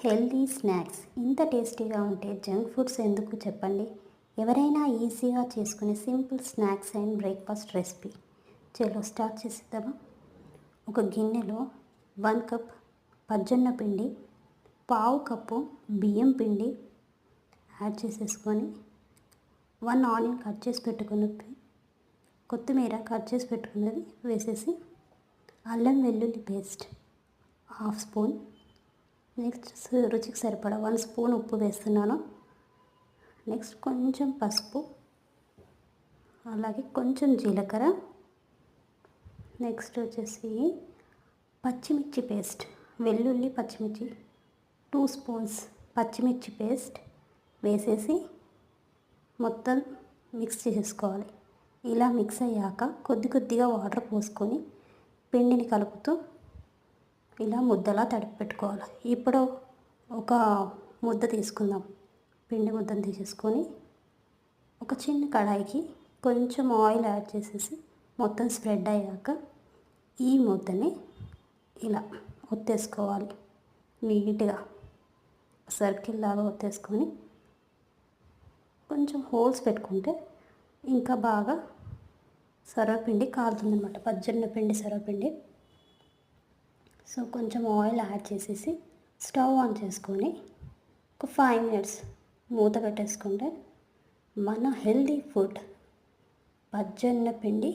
Healthy snacks ఇంత టేస్టీగా ఉంటే జంక్ ఫుడ్స్ ఎందుకు చెప్పండి. ఎవరైనా ఈజీగా చేసుకునే simple snacks and breakfast recipe. చలో స్టార్ట్ చేసేద్దామా. ఒక గిన్నెలో 1 కప్ పజ్జొన్న పిండి, పావు కప్పు బియ్యం పిండి యాడ్ చేసేసుకొని 1 ఆనియన్ కట్ చేసి పెట్టుకున్నది, కొత్తిమీర కట్ చేసి పెట్టుకున్నది వేసేసి, అల్లం వెల్లుల్లి పేస్ట్ హాఫ్ స్పూన్, నెక్స్ట్ రుచికి సరిపడా 1 స్పూన్ ఉప్పు వేస్తున్నాను. నెక్స్ట్ కొంచెం పసుపు, అలాగే కొంచెం జీలకర్ర, నెక్స్ట్ వచ్చేసి పచ్చిమిర్చి పేస్ట్, వెల్లుల్లి పచ్చిమిర్చి 2 స్పూన్స్ పచ్చిమిర్చి పేస్ట్ వేసేసి మొత్తం మిక్స్ చేసుకోవాలి. ఇలా మిక్స్ అయ్యాక కొద్ది కొద్దిగా వాటర్ పోసుకొని పిండిని కలుపుతూ ఇలా ముద్దలా తడిపి పెట్టుకోవాలి. ఇప్పుడు ఒక ముద్ద తీసుకుందాం. పిండి ముద్దను తీసేసుకొని ఒక చిన్న కడాయికి కొంచెం ఆయిల్ యాడ్ చేసేసి మొత్తం స్ప్రెడ్ అయ్యాక ఈ ముద్దని ఇలా ఒత్తేసుకోవాలి. నీట్గా సర్కిల్ లాగా ఒత్తేసుకొని కొంచెం హోల్స్ పెట్టుకుంటే ఇంకా బాగా సర్వపిండి కాలుతుంది అనమాట. పజ్జొన్న పిండి సర్వపిండి. సో కొంచెం ఆయిల్ యాడ్ చేసేసి స్టవ్ ఆన్ చేసుకొని ఒక 5 మినిట్స్ మూత పెట్టేసుకుంటే మన హెల్దీ ఫుడ్ పజ్జొన్న పిండి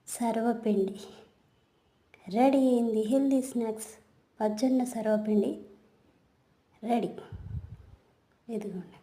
సర్వపిండి రెడీ అయింది. హెల్దీ స్నాక్స్ పజ్జొన్న సర్వపిండి రెడీ. ఇదిగోండి.